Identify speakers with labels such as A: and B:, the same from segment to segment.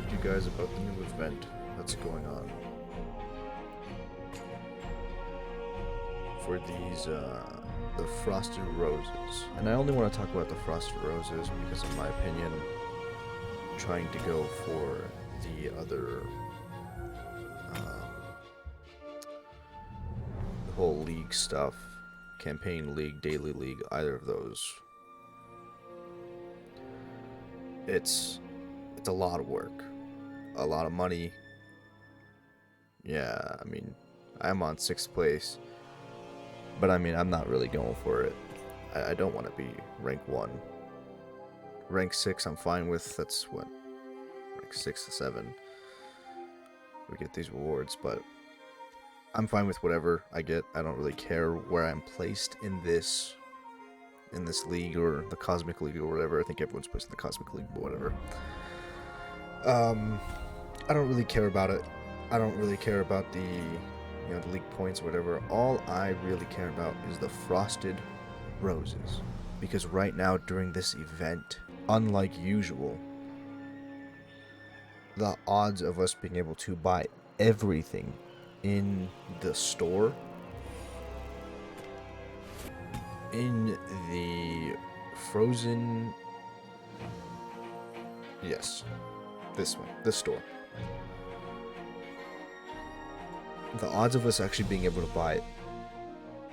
A: talk to you guys about the new event that's going on for these, the Frosted Roses. And I only want to talk about the Frosted Roses because, in my opinion, trying to go for the other, the whole league stuff, campaign league, daily league, either of those, it's a lot of work, a lot of money. Yeah, I mean, I'm on 6th place, but I mean, I'm not really going for it. I don't want to be rank 1. Rank 6 I'm fine with. That's what, rank 6 to 7 we get these rewards, but I'm fine with whatever I get. I don't really care where I'm placed in this league or the Cosmic League or whatever. I think everyone's placed in the Cosmic League, but whatever. I don't really care about it. I don't really care about the the league points or whatever. All I really care about is the Frosted Roses, because right now during this event, unlike usual, the odds of us being able to buy everything in the store, in the frozen, yes, this store, the odds of us actually being able to buy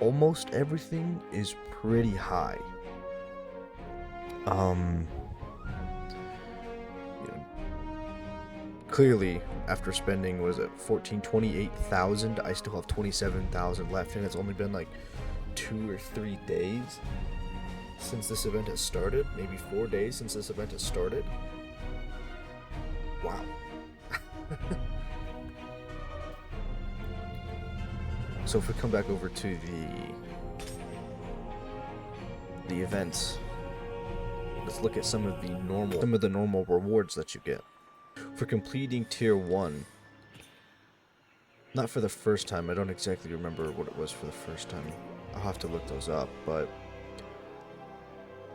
A: almost everything is pretty high. Clearly, after spending, was it 28,000, I still have 27,000 left, and it's only been like 2 or 3 days since this event has started. Maybe 4 days since this event has started. Wow. So if we come back over to the events, let's look at some of the normal rewards that you get for completing tier 1. Not for the first time. I don't exactly remember what it was for the first time. I'll have to look those up, but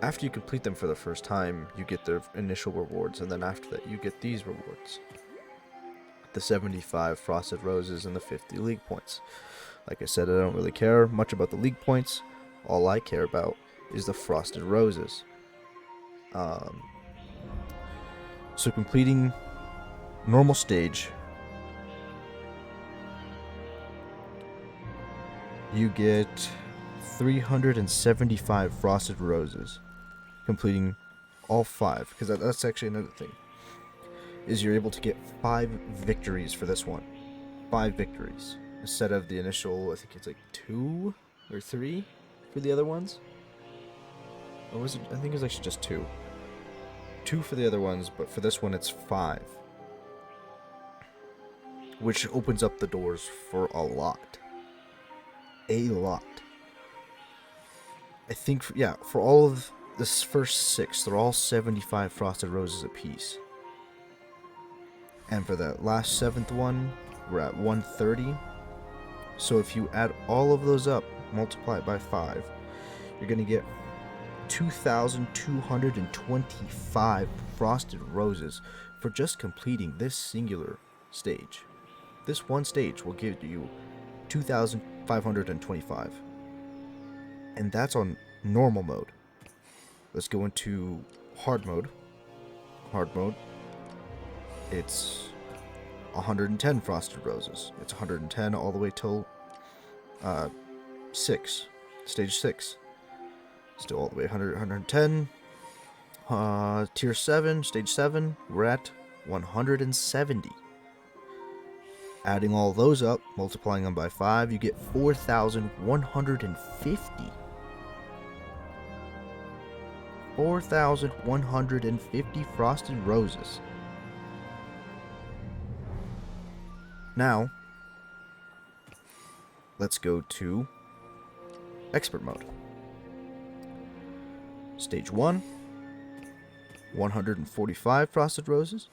A: after you complete them for the first time, you get their initial rewards, and then after that you get these rewards: the 75 Frosted Roses and the 50 league points. Like I said, I don't really care much about the league points. All I care about is the Frosted Roses. So completing normal stage, you get 375 Frosted Roses. Completing all 5, because that's actually another thing, is you're able to get 5 victories for this one. 5 victories. Instead of the initial, I think it's like 2 or 3 for the other ones. Or was it? I think it's actually just 2. 2 for the other ones, but for this one it's 5. Which opens up the doors for a lot. A lot. I think, for all of this first 6, they're all 75 Frosted Roses apiece. And for the last 7th one, we're at 130. So if you add all of those up, multiply it by 5, you're going to get 2,225 Frosted Roses for just completing this singular stage. This one stage will give you 2,525. And that's on normal mode. Let's go into hard mode. Hard mode, it's 110 Frosted Roses. It's 110 all the way till 6. Stage 6. Still all the way 110. Tier 7, stage 7, we're at 170. Adding all those up, multiplying them by 5, you get 4,150. 4,150 Frosted Roses. Now, let's go to expert mode. Stage 1, 145 Frosted Roses.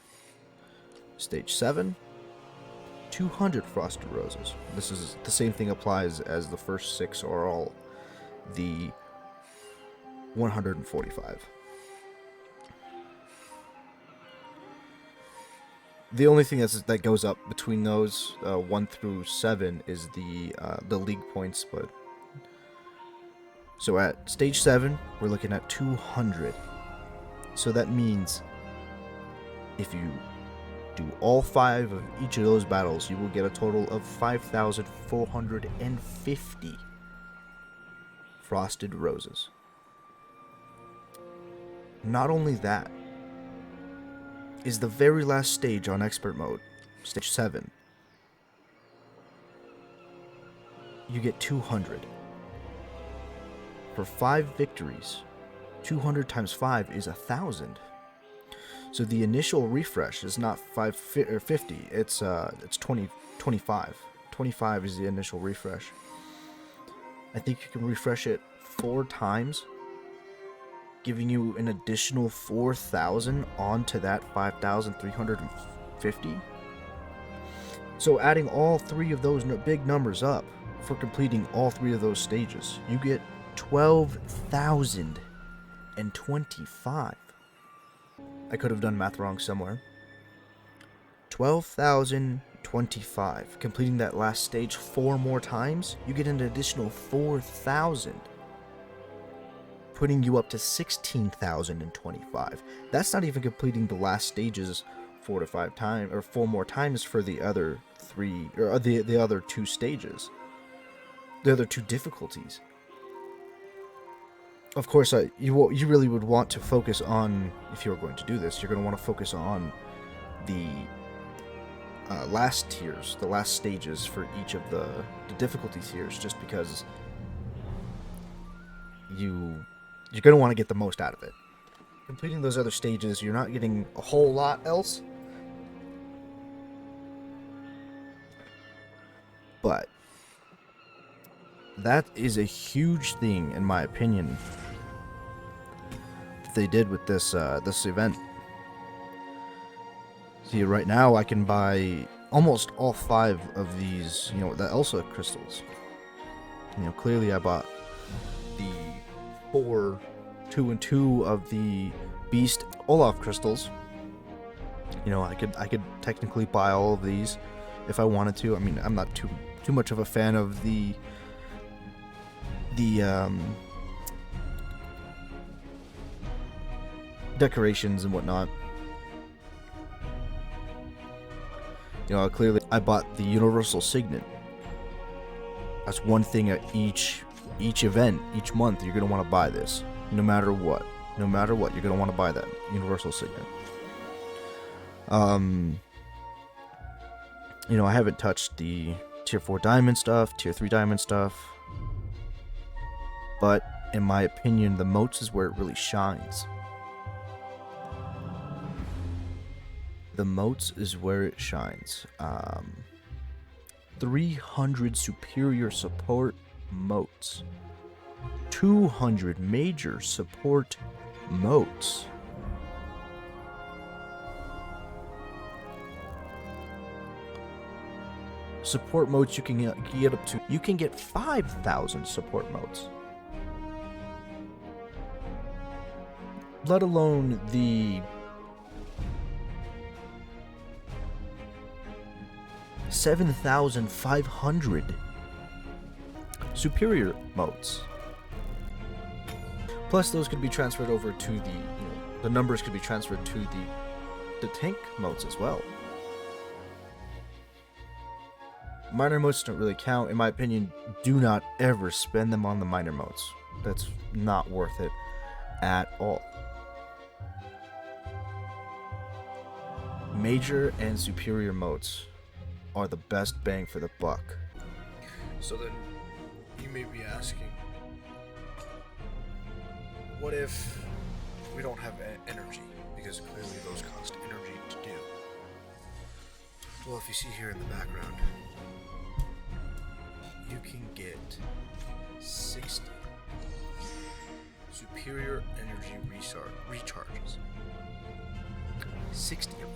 A: Stage 7, 200 Frosted Roses. This is the same thing applies as the first 6 are all the 145. The only thing that goes up between those 1 through 7 is the league points. But so at stage 7, we're looking at 200. So that means if you do all 5 of each of those battles, you will get a total of 5,450 frosted roses. Not only that, is the very last stage on expert mode, stage 7. You get 200. For 5 victories, 200 times 5 is 1,000. So the initial refresh is not 50, it's 20, 25. 25 is the initial refresh. I think you can refresh it 4 times, giving you an additional 4,000 onto that 5,350. So adding all 3 of those big numbers up for completing all 3 of those stages, you get 12,025. I could have done math wrong somewhere. 12,025. Completing that last stage 4 more times, you get an additional 4,000. Putting you up to 16,025. That's not even completing the last stages 4 to 5 times, or 4 more times for the other 3, or the other 2 stages. The other 2 difficulties. Of course, you really would want to focus on, if you're going to do this, you're going to want to focus on the last tiers, the last stages for each of the difficulty tiers, just because you're going to want to get the most out of it. Completing those other stages, you're not getting a whole lot else, but that is a huge thing, in my opinion, that they did with this event. See, right now I can buy almost all 5 of these, the Elsa crystals. Clearly I bought the 4, 2 and 2 of the Beast Olaf crystals. I could technically buy all of these if I wanted to. I mean, I'm not too much of a fan of the decorations and whatnot. Clearly I bought the Universal Signet. That's one thing at each event, each month, you're going to want to buy this. No matter what, you're going to want to buy that Universal Signet. I haven't touched the tier 4 diamond stuff, tier 3 diamond stuff. But in my opinion, the moats is where it really shines. The moats is where it shines. 300 superior support moats. 200 major support moats. Support moats you can get up to. You can get 5,000 support moats. Let alone the 7,500 superior moats. Plus, those could be transferred over to the numbers could be transferred to the tank moats as well. Minor moats don't really count, in my opinion. Do not ever spend them on the minor moats. That's not worth it at all. Major and superior moats are the best bang for the buck. So then, you may be asking, what if we don't have energy? Because clearly those cost energy to do. Well, if you see here in the background, you can get 60 superior energy recharges. 60 of them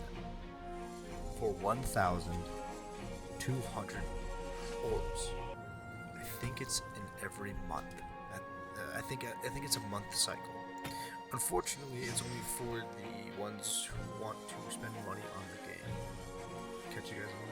A: for 1,200 orbs. I think it's in every month. I think it's a month cycle. Unfortunately, it's only for the ones who want to spend money on the game.
B: catch you guys in one.